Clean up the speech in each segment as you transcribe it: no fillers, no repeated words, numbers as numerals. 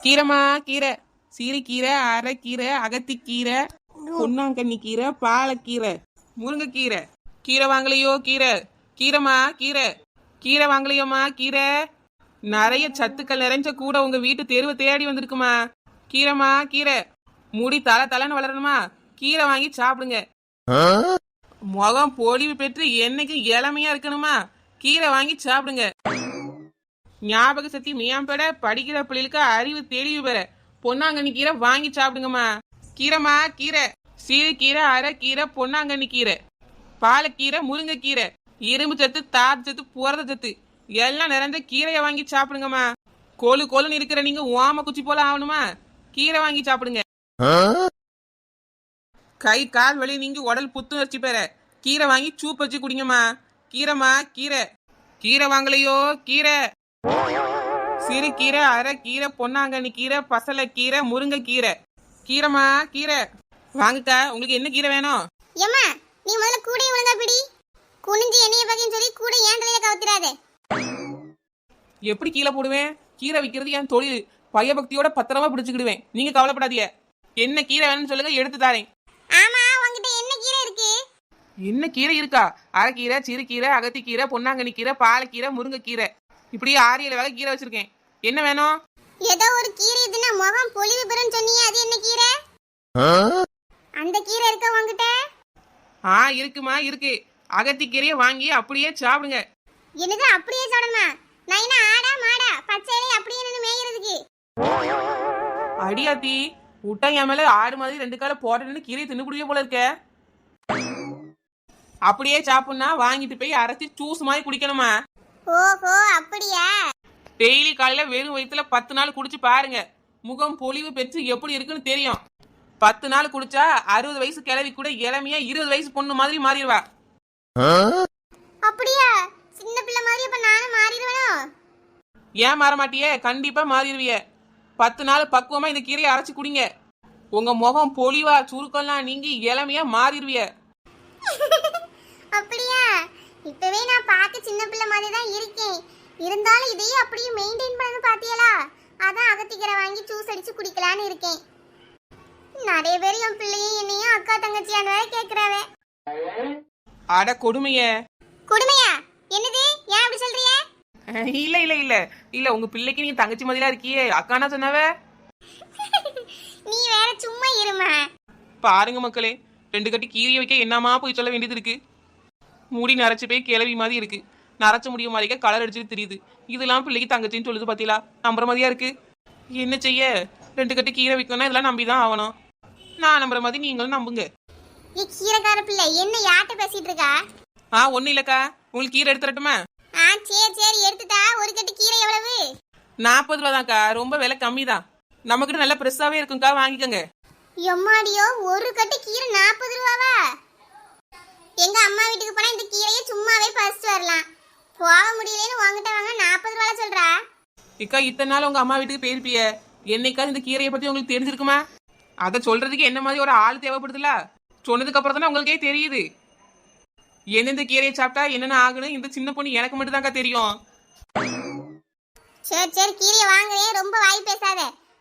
கீரைமா கீரை, சிறுகீரை, அரைக்கீரை, அகத்திக்கீரை, பொன்னாங்கண்ணி கீரை, பாலக்கீரை, முருங்கைக்கீரை. கீரை வாங்கலையோ கீரை? கீரைமா கீரை, கீரை வாங்கலையோமா கீரை? நிறைய சத்துக்கள் நிறைஞ்ச கூட உங்க வீட்டு தெருவை தேடி வந்திருக்குமா. கீரைமா கீரை, முடி தலை தலைன்னு வளரணுமா? கீரை வாங்கி சாப்பிடுங்க. முகம் பொலிவு பெற்று என்னைக்கும் இளமையா இருக்கணுமா? கீரை வாங்கி சாப்பிடுங்க. ஞாபக சக்தி மேம்பட, படிக்கிற பிள்ளைகளுக்கு அறிவு தெளிவு பெற பொன்னாங்கண்ணி கீரை வாங்கி சாப்பிடுங்கம்மா. கீரைமா கீரை, சிறுகீரை, அரைக்கீரை, பொன்னாங்கண்ணி கீரை, பாலக்கீரை, முருங்கைக்கீரை, இரும்பு சத்து, தார் சத்து, புரத சத்து எல்லாம் நிறைந்த கீரையை வாங்கி சாப்பிடுங்கம்மா. கொழு கொழுன்னு இருக்கிற நீங்க ஓம குச்சி போல ஆகணுமா? கீரை வாங்கி சாப்பிடுங்க. கை கால் வலி நீங்க உடல் புத்துணர்ச்சி பெற கீரை வாங்கி சூப் வச்சு குடிங்கம்மா. கீரைமா கீரை, கீரை வாங்கலையோ கீரை? சிறுகீரை, அரைக்கீரை, பொன்னாங்கண்ணி கீரை, பசலைக்கீரை, முருங்கைக்கீரை. கீரைமா கீரை வாங்குக்கா. உங்களுக்கு என்ன கீரை வேணும்? ஏம்மா நீ முதல்ல கூடை ஒழுங்கா பிடி. குனிஞ்சு எண்ணெய பக்கம் சொல்லி கூட ஏன் தலையில கவுத்திராதே. எப்படி கீழே போடுவேன்? கீரை விற்கிறது என் தொழில். பயபக்தியோட பத்திரமா பிடிச்சுக்கிடுவேன். நீங்க கவலைப்படாதீங்க. என்ன கீரை வேணும்னு சொல்லுங்க, எடுத்து தாரேன். ஆமா உன்கிட்ட என்ன கீரை இருக்கு? என்ன கீரை இருக்கா? அரைக்கீரை, சிறுகீரை, அகத்திக்கீரை, பொன்னாங்கண்ணி கீரை, பாலக்கீரை, முருங்கைக்கீரை, இப்படி 6-7 வகை கீரை வச்சிருக்கேன். என்ன வேணும்? ஏதோ ஒரு கீரை இதுன்னா முகம் பொலிவு பெறும் சொன்னீங்க, அது என்ன கீரை? அந்த கீரை இருக்கா உன்கிட்ட? இருக்குமா இருக்கு. அகத்திக்கீரையை வாங்கி அப்படியே சாப்பிடுங்க. என்னது அப்படியே சாப்பிடுமா? நான் என்ன ஆடா மாடா பச்சையிலே அப்படியே நின்று மேய்கிறதுக்கு? அடியாத்தி விட்டா என் மேல ஆடு மாதிரி 2 கால போட்டேன்னு கீரையை தின்னுபிடிக்க போல இருக்க. அப்படியே சாப்பிடுனா வாங்கிட்டு போய் அரைச்சி ஜூஸ் மாதிரி குடிக்கணுமா? ஓஹோ அப்படியா? டெய்லி காலையில வெறும் வயிற்றுல 10 நாள் குடிச்சு பாருங்க. முகம் பொலிவு பெற்று எப்படி இருக்குன்னு தெரியும். 10 நாள் குடிச்சா 60 வயசு கிழவி கூட இளமையா 20 வயசு பொண்ணு மாதிரி மாறிடுவா. அப்படியா? சின்ன பிள்ளை மாதிரி அப்ப நானும் மாறிடுவேனோ? ஏன் மாற மாட்டியே? கண்டிப்பா மாறிடுவிய. 10 நாள் பக்குவமா இந்த கீரையை அரைச்சு குடிங்க. உங்க முகம் பொலிவா, சுருக்கம்லாம் நீங்கி இளமையா மாறிடுவிய. அப்படியா? இப்பவே நான் பார்க்க சின்ன பிள்ளை மாதிரி தான் இருக்கேன். இருந்தாலும் இதையே அப்படியே மெயின்டைன் பண்ணணும் பாத்தியலா? அதான் அகத்திக்கீரை வாங்கி ஜூஸ் அடிச்சு குடிக்கலான்னு இருக்கேன். நிறைய பேர் என் பிள்ளையும் என்னையும் அக்கா தங்கச்சியான்னு வேற கேக்குறாவ. அட கொடுமைய. கொடுமையா? என்னது? ஏன் அப்படி சொல்றிய? இல்ல இல்ல இல்ல இல்ல, உங்க பிள்ளைக்கு நீங்க தங்கச்சி மாதிரிலாம் இருக்கியே. அக்கானா சொன்னாவ. நீ வேற சும்மா இருமா. பாருங்க மக்களே, 2 கட்டி கீரையை வைக்க என்னமா போய் சொல்ல வேண்டியது இருக்கு. முடி நரைச்சு போய் கிளவி மாதிரி இருக்கு. நரைச்ச முடிய மாதிரிக்க கலர் அடிச்சுட்டு தெரியுது. இதெல்லாம் பிள்ளைக்கு தங்கச்சின்னு சொல்லுது பாத்தீங்களா? நம்புற மாதிரியா இருக்கு. என்ன செய்ய? 2 கட்டி கீரை வைக்கணும்னா இதெல்லாம் நம்பிதான் ஆகணும். நான் நம்புற மாதிரி நீங்களும் நம்புங்க. நீ கீரைக்கார பிள்ளை என்ன யார்கிட்ட பேசிட்டு இருக்கா? ஒன்னும் இல்லக்கா. உங்களுக்கு கீரை எடுத்துறட்டுமா? சரி சரி எடுத்துட்டா. ஒரு கட்டு கீரை எவ்வளவு? 40 ரூபா தான்க்கா. ரொம்ப விலை கம்மி தான். நமக்கிட்ட நல்ல ஃப்ரெஷ்ஷாவே இருக்கும்க்கா, வாங்கிக்கோங்க. எம்மாடியோ, ஒரு கட்டு கீரை 40 ரூபாவா? எங்க அம்மா வீட்டுக்கு போனா இந்த கீரையை சும்மாவே பறிச்சு வரலாம். போக முடியலன்னு வாங்கிட்ட வாங்க 40 ரூபாய் சொல்றா. இக்கா, இத்தனை நாள் உங்க அம்மா வீட்டுக்கு போயிருப்பிய. என்னைக்காவது இந்த கீரையை பத்தி உங்களுக்கு தெரிஞ்சிருக்குமா? அதை சொல்றதுக்கு என்ன மாதிரி ஒரு ஆள் தேவைப்படுதுல. சொன்னதுக்கு அப்புறம் தானே உங்களுக்கே தெரியுது எந்தெந்த கீரையை சாப்பிட்டா என்னென்ன ஆகணும். இந்த சின்ன பொண்ணு எனக்கு மட்டும் தான்க்கா தெரியும். சரி சரி கீரையை வாங்குறேன், ரொம்ப வாய் பேசாத.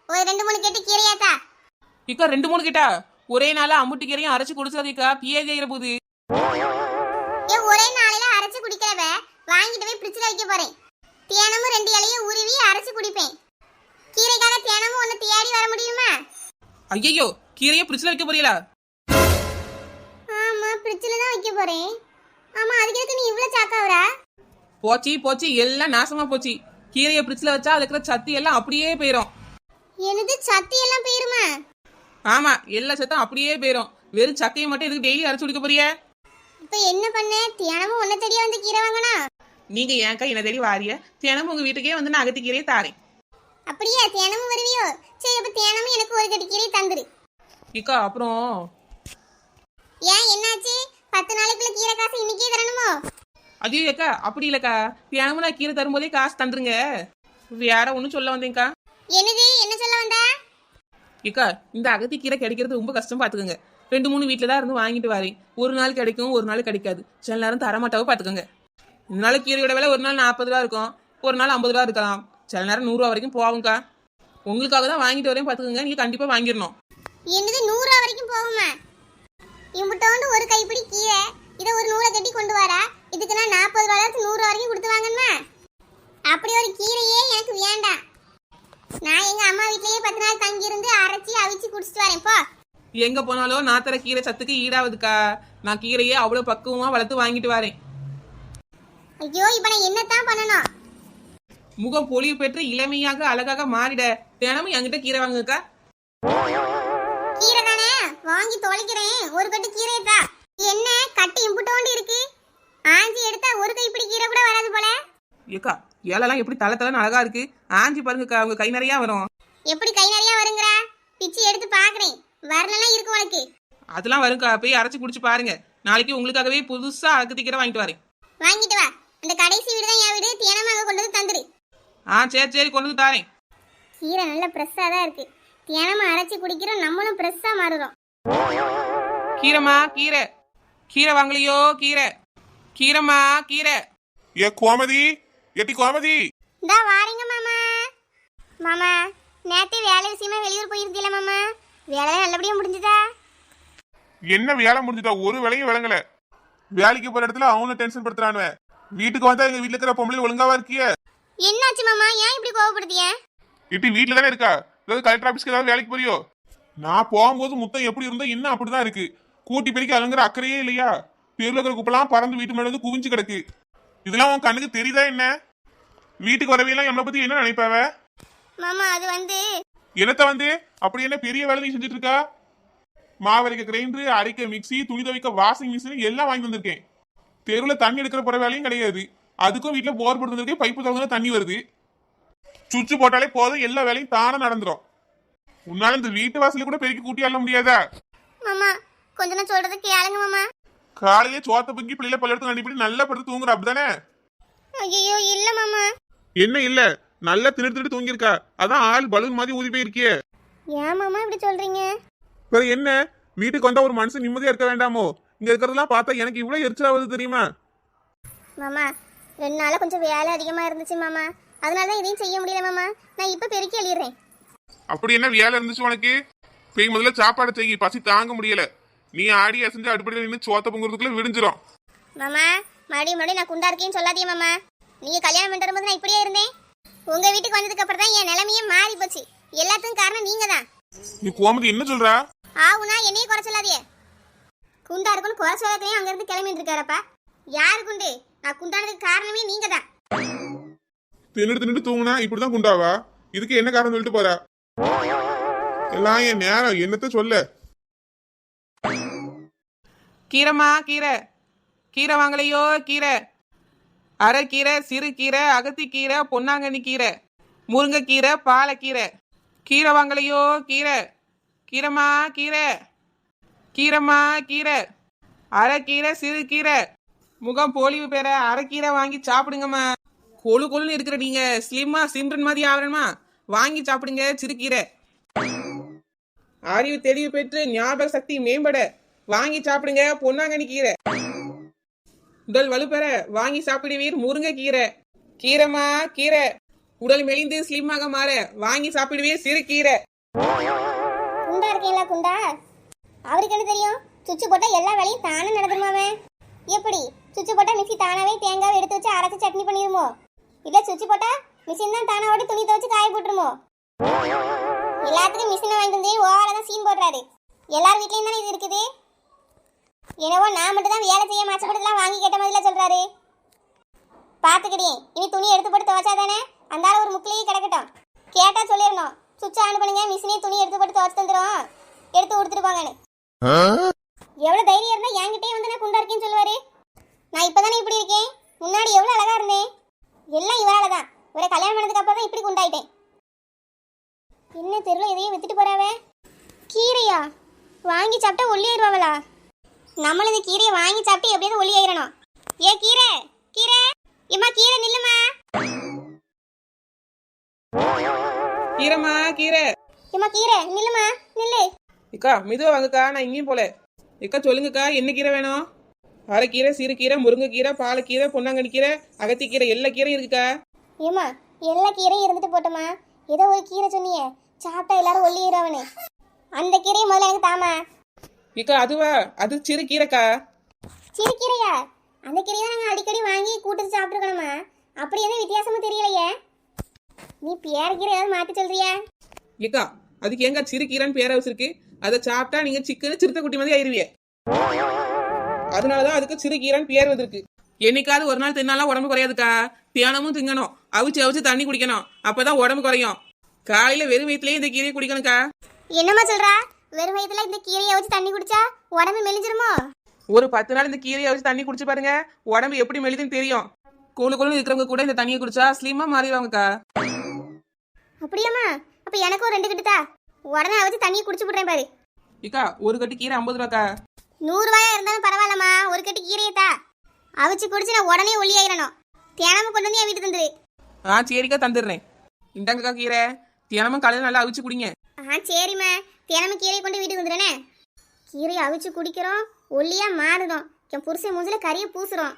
ஒரு 2-3 கட்டு கீரையாத்தா. இக்கா 2-3 கிட்டா ஒரே நாள அம்முட்டு கீரையும் அரைச்சு குடிச்சாதீக்கா. பிஏஜ் ஆகிற போகுது. ஒரே நாளையில அரைச்சு குடிக்கிறவ வாங்கிட்டு போய் பிரிட்ஜ்ல வைக்க போறேன். தினமும் 2 இலையை உருவி அரைச்சு குடிப்பேன். கீரைக்காக தினமும் ஒன்னு தேடி வர முடியுமா? ஐயோ, கீரையை பிரிட்ஜ்ல வைக்க போறீங்களா? ஆமா பிரிட்ஜ்ல தான் வைக்க போறேன். ஆமா அதுக்கு எதுக்கு நீ இவ்வளவு சாக்காவறா? போச்சு போச்சு, எல்லாம் நாசமா போச்சு. கீரையை பிரிட்ஜ்ல வச்சா அதுல இருக்கிற சத்து எல்லாம் அப்படியே போயிடும். என்னது சத்து எல்லாம் போயிருமா? ஆமா, எல்லா சத்தும் அப்படியே போயிடும். வெறும் சக்கையை மட்டும் எதுக்கு டெய்லி அரைச்சு குடிக்க போறிய? இப்ப என்ன பண்ண? தினமும் ஒன்ன தேடியா வந்து கீரை வாங்கனா? நீங்க ஏன்க்கா என்ன தேடி வாரிய? தினமும் உங்க வீட்டுக்கே வந்து நான் அகத்தி கீரையை தாரேன். அப்படியே தினமும் வருவியோ? சரி அப்ப தினமும் எனக்கு ஒரு கட்டு கீரை தந்துரு. இக்கா அப்புறம் ஏன் என்னாச்சு? 10 நாளைக்குள்ள கீரை காசு இன்னைக்கே தரணுமோ? ஐயோ அக்கா, அப்படி இல்லக்கா. தினமும் நான் கீரை தரும்போதே காசு தந்துருங்க. வேற ஒன்னும் சொல்ல வந்தேங்க்கா. என்னது? என்ன சொல்ல வந்தா? இக்கா, இந்த அகத்தி கீரை கிடைக்கிறது ரொம்ப கஷ்டம் பாத்துக்கோங்க. 2-3 வீட்டுல தான் இருந்து வாங்கிட்டு வரேன். ஒரு நாள் கிடைக்கும், ஒரு நாள் கிடைக்காது. சில நேரம் தரமாட்டாவோ பாத்துக்கோங்க. இதனால கீரையோட விலை ஒரு நாள் 40 ரூபா இருக்கும், ஒரு நாள் 50 ரூபா இருக்கலாம். சில நேரம் 100 ரூபா வரைக்கும் போகும்க்கா. உங்களுக்காக தான் வாங்கிட்டு வரேன் பாத்துக்கோங்க, நீங்க கண்டிப்பா வாங்கிடணும். என்னது 100 ரூபா வரைக்கும் போகுமா? இம்புட்டோண்டு ஒரு கைப்பிடி கீரை இதை ஒரு நூலை கட்டி கொண்டு வரா. இதுக்கு நான் 40 ரூபாய்க்கு 100 ரூபா வரைக்கும் கொடுத்து வாங்கணுமா? அப்படி ஒரு கீரையே எனக்கு வேண்டாம். நான் எங்க அம்மா வீட்லயே 10 நாள் தங்கி இருந்து அரைச்சி அவிச்சு குடிச்சிட்டு வரேன் போ. எங்க போனாலும் நான் தர கீரை சத்துக்கு ஈடாவதுக்கா. நான் கீரையே அவ்வளவு பக்குவமா வளர்த்து வாங்கிட்டு வரேன். ஐயோ இப்ப நான் என்னத்தான் பண்ணணும்? முகம் பொலிவு பெற்று இளமையாக அழகாக மாறிட தினமும் என்கிட்ட கீரை வாங்குக்கா. கீரை தானே வாங்கி தொலைக்கிறேன். ஒரு கட்டு கீரை தான். என்ன கட்டு இம்புட்டோண்டு இருக்கு? ஆஞ்சி எடுத்தா ஒரு கைப்பிடி கீரை கூட வராது போல. ஏக்கா ஏலெல்லாம் எப்படி தலை தலைன்னு அழகா இருக்கு. ஆஞ்சி பாருங்கக்கா, உங்க கை நிறையா வரும். எப்படி கை நிறைய வருங்கற? பிச்சி எடுத்து பாக்குறேன். வரலலாம் இருக்கு உனக்கு. அதெல்லாம் வரும்க்கா, போய் அரைச்சு குடிச்சு பாருங்க. நாளைக்கு உங்களுக்காகவே புதுசா அகத்தி கீரை வாங்கிட்டு வரேன். வாங்கிட்டு வா. அந்த கடைசி வீடு தான் என் வீடு. தினமாக கொண்டு வந்து தந்துரு. சரி சரி, கொண்டு வந்து தாரேன். கீரை நல்ல ஃப்ரெஷ்ஷா தான் இருக்கு. தினமா அரைச்சி குடிக்கிறோம், நம்மளும் ஃப்ரெஷ்ஷா மாறுறோம். கீரைமா கீரை, கீரை வாங்கலையோ கீரை, கீரைமா கீரை. ஏ கோமதி, எட்டி கோமதி. இந்தா வாரீங்க மாமா. மாமா நேத்தே வேலை விஷயமா வெளியூர் போயிருந்தீல மாமா. வேலை நல்லபடியா முடிஞ்சுதா? என்ன வேலை முடிஞ்சுட்டா? ஒரு வேலையும் விளங்கல. வேலைக்கு போற இடத்துல அவனை டென்ஷன் படுத்துறானுவ. வீட்டுக்கு வந்தா எங்க வீட்டுல இருக்கிற பொம்பளை ஒழுங்காவா இருக்கிய? என்னாச்சு மாமா, ஏன் இப்படி கோவப்படுத்திய? இட்டி வீட்டுல தானே இருக்கா? ஏதாவது கலெக்டர் ஆபீஸ்க்கு ஏதாவது வேலைக்கு போறியோ? நான் போகும்போது முத்தம் எப்படி இருந்தா இன்னும் அப்படிதான் இருக்கு. கூட்டி பெருக்கி அலங்குற அக்கறையே இல்லையா? தெருவில் இருக்கிற குப்பெல்லாம் பறந்து வீட்டு மேல வந்து குவிஞ்சு கிடக்கு. இதெல்லாம் உன் கண்ணுக்கு தெரியுதா என்ன? வீட்டுக்கு வரவையெல்லாம் என்னை பத்தி என்ன நினைப்பாவ? மாமா அது வந்து என்னத்த வந்து அப்படி என்ன பெரிய வேலை நீ செஞ்சுட்டு இருக்கா? மாவரைக்க கிரைண்டர், அரைக்க மிக்சி, துணி துவைக்க வாஷிங் மிஷின் எல்லாம் வாங்கி வந்திருக்கேன். தெருவில் தண்ணி எடுக்கிற போற வேலையும் கிடையாது. அதுக்கும் வீட்டுல போர் போட்டு வந்திருக்கேன். பைப்பு திறந்து தண்ணி வருது. சுவிட்ச் போட்டாலே போதும், எல்லா வேலையும் தானே நடந்துரும். உன்னால இந்த வீட்டு வாசல கூட பெருக்கி கூட்டி அள்ள முடியாதா? மாமா கொஞ்சம் நான் சொல்றது கேளுங்க மாமா. காலையே சோத்த பொங்கி பிள்ளைல பள்ளியெடுத்து கண்டிப்படி நல்லா படுத்து தூங்குற அப்படிதானே? ஐயோ இல்ல மாமா. என்ன இல்ல, நல்லா தின்னு திட்டு தூங்கிருக்கா. அதான் ஆள் பலூன் மாதிரி ஊதி போயிருக்கியே. ஏன் மாமா இப்படி சொல்றீங்க? வேற என்ன, வீட்டுக்கு வந்தா ஒரு மனுஷன் நிம்மதியா இருக்க வேண்டாமோ? இங்க இருக்கிறதெல்லாம் பார்த்தா எனக்கு இவ்வளவு எரிச்சலாவது தெரியுமா? மாமா 2 நாளா கொஞ்சம் வேலை அதிகமா இருந்துச்சு மாமா. அதனாலதான் இதையும் செய்ய முடியல மாமா. நான் இப்ப பெருக்கி எழுதிடுறேன். அப்படி என்ன வேலை இருந்துச்சு உனக்கு? போய் முதல்ல சாப்பாடு செய்ய, பசி தாங்க முடியல. நீ ஆடி அசைஞ்சு அடுப்படியில் நின்று சோத்த பொங்குறதுக்குள்ள விடிஞ்சிரும். மாமா மறுபடியும் நான் குண்டா இருக்கேன்னு சொல்லாதீங்க மாமா. நீங்க கல்யாணம் பண்ணிட்டு வரும்போது நான் இப்படியே இருந்தேன். உங்க வீட்டுக்கு வந்ததுக்கு அப்புறம் தான் என் நிலைமையே மாறி போச்சு. எல்லாத்துக்கும் காரணம் நீங்க தான். நீ கோமதி என்ன சொல்றா? ஆவுனா என்னையே குறை சொல்லாதியே. குண்டா இருக்குன்னு குறை சொல்லாதையும் அங்க இருந்து கிளம்பிட்டு இருக்காரப்பா. யாரு குண்டு? நான் குண்டானதுக்கு காரணமே நீங்க தான். தின்னுட்டு தூங்குனா இப்படிதான் குண்டாவா? இதுக்கு என்ன காரணம் சொல்லிட்டு போறா? எல்லாம் என் நேரம், என்னத்த சொல்ல. கீரைமா கீரை, கீரை வாங்கலையோ கீரை, அரைக்கீரை, சிறுகீரை, அகத்திக்கீரை, பொன்னாங்கண்ணி கீரை, முருங்கைக்கீரை, பாலக்கீரை. கீரை வாங்கலையோ கீரை, கீரைமா கீரை, கீரைமா கீரை, அரைக்கீரை, சிறுகீரை. முகம் பொலிவு பெற அரைக்கீரை வாங்கி சாப்பிடுங்கம்மா. கொழு கொழுன்னு இருக்கிற நீங்க ஸ்லிம்மா சிம்ரன் மாதிரி ஆவரணுமா? வாங்கி சாப்பிடுங்க சிறுகீரை. அறிவு தெளிவு பெற்று ஞாபக சக்தி மேம்பட வாங்கி சாப்பிடுங்க பொன்னாங்கண்ணி கீரை. உடல் வலுப்பெற வாங்கி சாப்பிடுவீர் முருங்கை கீரை. கீரைமா கீரை, உடல் மெலிந்து ஸ்லிம்மாக மாற வாங்கி சாப்பிடுவீர் சிறுகீரை. குண்டா இருக்கீங்களா குண்டா? அவருக்கு என்ன தெரியும்? சுவிட்ச் போட்டா எல்லா வேலையும் தானே நடந்துருமாவே. எப்படி சுவிட்ச் போட்டா மிக்சி தானாவே தேங்காவை எடுத்து வச்சு அரைச்சு சட்னி பண்ணிடுமோ? இல்ல சுவிட்ச் போட்டா மிஷின் தான் தானா ஓடி துணி துவச்சு காய போட்டுருமோ? எல்லாத்துக்கும் மிஷினை வாங்கிட்டு வந்து ஓவரா சீன் போடுறாரு. எல்லார் வீட்லயும் தானே இது இருக்குது. என்னவோ நான் மட்டும் தான் வேலை செய்ய மாச்சப்பட்டதெல்லாம் வாங்கி கேட்ட மாதிரிலாம் சொல்றாரு. பாத்துக்கிட்டே இனி துணி எடுத்து போட்டு துவைச்சாதானே அந்த ஒரு முக்கிலேயே கிடக்கட்டும். கேட்டா சொல்லிடணும், சுவிட்ச் ஆன் பண்ணுங்க, மிஷினே துணி எடுத்து போட்டு துவைச்சு தந்துடும், எடுத்து கொடுத்துருப்பாங்கன்னு. எவ்வளவு தைரியம் இருந்தா என்கிட்டயே வந்து நான் குண்டா இருக்கேன்னு சொல்லுவாரு. நான் இப்பதானே இப்படி இருக்கேன், முன்னாடி எவ்வளவு அழகா இருந்தேன். எல்லாம் இவராலதான். இவரை கல்யாணம் பண்ணதுக்கு அப்புறம் தான் இப்படி குண்டாயிட்டேன். என்ன தெருவில் எதையும் வித்துட்டு போறாவே? கீரையா வாங்கி சாப்பிட்டா ஒல்லியாயிருவாங்களா? நம்மளும் இந்த கீரையை வாங்கி சாப்பிட்டு எப்படியாவது ஒல்லியாயிரணும். ஏ கீரை கீரை, இம்மா கீரை நில்லுமா. கீரைமா கீரை, இம்மா கீரை நில்லுமா நில்லு. இக்கா மெதுவா வாங்கக்கா, நான் இங்கேயும் போல. இக்கா சொல்லுங்கக்கா, என்ன கீரை வேணும்? அரைக்கீரை, சிறுகீரை, முருங்கைக்கீரை, பாலக்கீரை, பொன்னாங்கண்ணி கீரை, அகத்திக்கீரை, எல்லா கீரையும் இருக்குக்கா. ஏமா எல்லா கீரையும் இருந்துட்டு போட்டோமா. ஏதோ ஒரு கீரை சொன்னியே, சாப்பிட்டா எல்லாரும் ஒல்லிடுறவனு. அந்த கீரையை முதல்ல எனக்கு தாமா. ஏக்கா அதுவா? அது சிறு கீரைக்கா. சிறுகீரையா? அந்த கீரையை தான் நாங்கள் அடிக்கடி வாங்கி கூட்டத்து சாப்பிட்ருக்கணுமா? அப்படி என்ன வித்தியாசமும் தெரியலையே. நீ பேர கீரை ஏதாவது மாற்றி சொல்றியா? ஏக்கா அதுக்கு எங்க சிறு கீரைன்னு பேரை வச்சிருக்கு. அதை சாப்பிட்டா நீங்க சிக்கன் சிறுத்தை குட்டி மாதிரி ஆயிருவிய. அதனாலதான் அதுக்கு சிறு கீரைன்னு பேர் வந்திருக்கு. என்னைக்காவது ஒரு நாள் தின்னாலாம் உடம்பு குறையாதுக்கா. தியானமும் திங்கணும், அவிச்சு அவிச்சு தண்ணி குடிக்கணும், அப்பதான் உடம்பு குறையும். காலையில வெறும் வயிற்றுலயே இந்த கீரையை குடிக்கணும்க்கா. என்னம்மா சொல்றா? வெறும் வயிற்றுல இந்த கீரையை வச்சு தண்ணி குடிச்சா உடம்பு மெலிஞ்சிருமோ? ஒரு 10 நாள் இந்த கீரையை வச்சு தண்ணி குடிச்சு பாருங்க, உடம்பு எப்படி மெலிதுன்னு தெரியும். குழு குழு இருக்கிறவங்க கூட இந்த தண்ணியை குடிச்சா ஸ்லிம்மா மாறிடுவாங்கக்கா. அப்படியாம்மா? அப்ப எனக்கும் 2 கட்டுதா. உடனே வச்சு தண்ணியை குடிச்சு விடுறேன் பாரு. ஏக்கா ஒரு கட்டு கீரை 50 ரூபாக்கா. 100 ரூபாயா இருந்தாலும் பரவாயில்லம்மா, ஒரு கட்டு கீரையை தா. அவிச்சு குடிச்சு நான் உடனே ஒல்லி ஆயிடணும். தினமும் கொண்டு வந்து என் வீட்டுக்கு தந்துரு. சரிக்கா தந்துடுறேன். இந்தாங்கக்கா கீரை, தினமும் காலையில் நல்லா அவிச்சு குடிங்க. சரிம்மா, தினமும் கீரையை கொண்டு வீட்டுக்கு வந்துடுறேனே. கீரையை அவிச்சு குடிக்கிறோம், ஒல்லியா மாறுறோம், என் புருஷன் மூஞ்சில கறியை பூசுறோம்.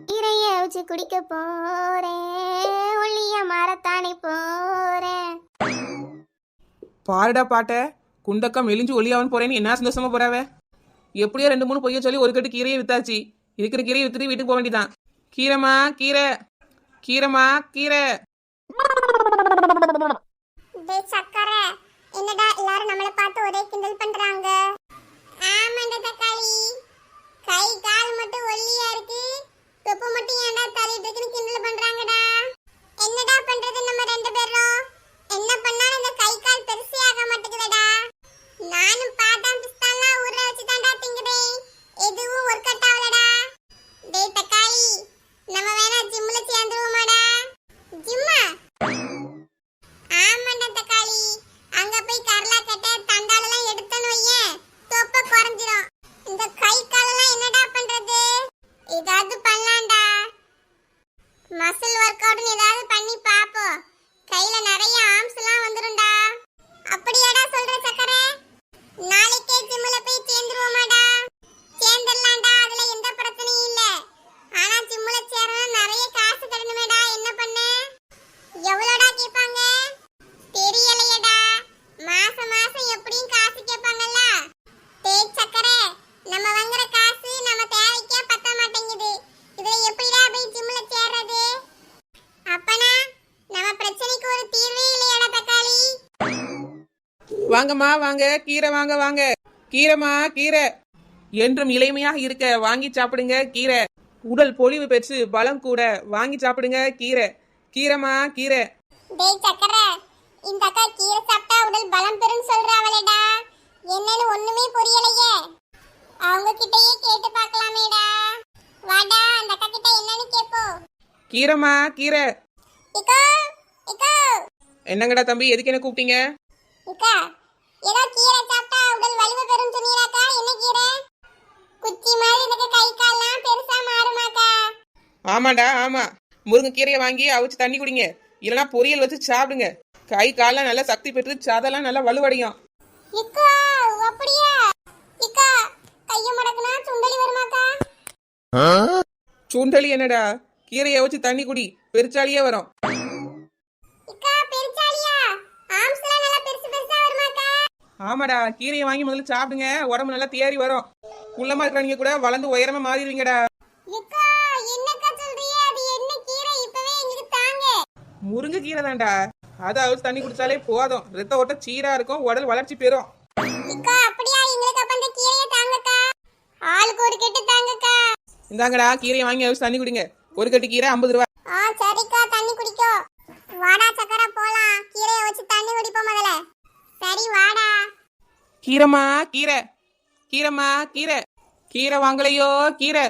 கீரையை அவிச்சு குடிக்க போறேன், ஒல்லியா மாறத்தானே போறேன். பாருடா பாட்ட, குண்டக்கா மெலிஞ்சு ஒல்லியாவன் போறேன்னு என்ன சந்தோஷமா போறாவ. எப்படியோ 2-3 பொய்ய சொல்லி ஒரு கட்டு கீரையை வித்தாச்சு. இருக்கிற கீரையை வித்துட்டு வீட்டுக்கு போக வேண்டியதான். கீரைமா கீரை, கீரைமா கீரை. சக்கரை என்னடா எல்லாரும் நம்மள பார்த்து ஒரே கிண்டல் பண்றாங்க. ஆமாண்டா தக்காளி, கை கால் மட்டும் ஒல்லியா இருக்கு, தொப்பு மட்டும் ஏன்டா தள்ளிட்டு இருக்குன்னு கிண்டல் பண்றாங்கடா. என்னடா பண்றது நம்ம 2 பேரும்? என்ன பண்ணாலும் இந்த கை கால் பெருசே ஆக மாட்டேங்குதுடா. நானும் பாதாம் பிஸ்தாலாம் ஊற வச்சு தான்டா திங்குறேன், எதுவும் ஒர்க் அவுட் ஆகலடா. டேய் தக்காளி, நம்ம வேணா ஜிம்ல சேர்ந்துருவோமாடா? ஜிம்மா? ஆமாண்டா தக்காளி, அங்க போய் கரலா கட்ட தண்டாலெல்லாம் எடுத்தன்னு வையேன், தொப்பை குறைஞ்சிரும். இந்த கை காலெல்லாம் என்னடா பண்றது? ஏதாவது பண்ணலாம்டா. மசில் ஒர்க் அவுட்னு ஏதாவது பண்ணி பாப்போம். கையில நிறைய ஆர்ம்ஸ் எல்லாம் வந்துரும்டா. அப்படியாடா சொல்ற சக்கரை? நாளைக்கே ஜிம்ல போய் சேர்ந்துருவோமாடா? சேர்ந்துடலாம்டா, அதுல எந்த பிரச்சனையும் இல்ல. ஆனா ஜிம்ல சேரணும் நிறைய காசு தரணுமேடா, என்ன பண்ண? எவ்வளோடா கேட்பாங்க? தெரியலையடா, மாசம் மாசம் எப்படியும் காசு கேட்பாங்கல்ல. டேய் சக்கரை, நம்ம வாங்குற காசு நம்ம தேவைக்கே பத்த மாட்டேங்குது. இதுல எப்படிடா போய் ஜிம்ல சேர்றது? அப்பனா நம்ம பிரச்சனைக்கு ஒரு தீர்வே இல்லையாடா தக்காளி? வாங்கம்மா வாங்க, கீரை வாங்க வாங்க. கீரைமா கீரை, என்றும் இளமையாக இருக்க வாங்கி சாப்பிடுங்க கீரை. உடல் பொலிவு பெற்று பலம் கூட வாங்கி சாப்பிடுங்க கீரை. கீரைமா கீரை. டேய் சக்கரை, இந்த அக்கா கீரை சாப்பிட்டா உடல் பலம் பெறும்னு சொல்றாவளேடா, என்னன்னு ஒண்ணுமே புரியலையே. அவங்க கிட்டயே கேட்டு பார்க்கலாமேடா. வாடா அந்த அக்கா கிட்ட என்னன்னு கேப்போம். கீரைமா கீரை. இக்கா இக்கா என்னங்கடா தம்பி, எதுக்கு என்ன கூப்பிட்டீங்க? இக்கா, ஏதோ கீரை சாப்பிட்டா உடல் வலிமை பெறும் சொன்னீங்களாக்கா, என்ன கீரை? குச்சி மாதிரி இருக்க கை கால்லாம் பெருசா மாறுமாக்கா? ஆமாடா ஆமா, முருங்கைக்கீரையை வாங்கி அவிச்சு தண்ணி குடிங்க, இல்லைன்னா பொரியல் வச்சு சாப்பிடுங்க. கை கால்லாம் நல்லா சக்தி பெற்று சதெல்லாம் நல்லா வலுவடையும். இக்கா அப்படியே? இக்கா கைய மடக்குனா சுண்டலி வருமாக்கா? சுண்டலி என்னடா, கீரையை வச்சு தண்ணி குடி, பெருச்சாலியே வரும். இக்கா பெருச்சாலியா? ஆம்ஸ்லாம் நல்லா பெருசு பெருசா வருமாக்கா? ஆமாடா, கீரையை வாங்கி முதல்ல சாப்பிடுங்க, உடம்பு நல்லா தேறி வரும். குள்ளமா இருக்கிறவங்க கூட வளர்ந்து உயரமா மாறிடுவீங்கடா. இக்கா என்னக்கா சொல்றீங்க? அது என்ன கீரை? இப்பவே எங்களுக்கு தாங்க. முருங்கைக்கீரை தான்டா, அதை அவிச்சு தண்ணி குடிச்சாலே போதும், ரத்த ஓட்டம் சீரா இருக்கும், உடல் வளர்ச்சி பெறும். இக்கா அப்படியா? எங்களுக்கு அப்ப அந்த கீரையை தாங்கக்கா, ஆளுக்கு ஒரு கட்டு தாங்கக்கா. இந்தாங்கடா கீரையை வாங்கி அவிச்சு தண்ணி குடிங்க, ஒரு கட்டு கீரை 50 ரூபா. சரிக்கா, தண்ணி குடிக்கோ. வாடா சக்கரை போலாம், கீரையை வச்சு தண்ணி குடிப்போம் முதல்ல. சரி வாடா. கீரைமா கீரை, கீரைமா கீரை. கீரை வாங்கலையோ கீரை.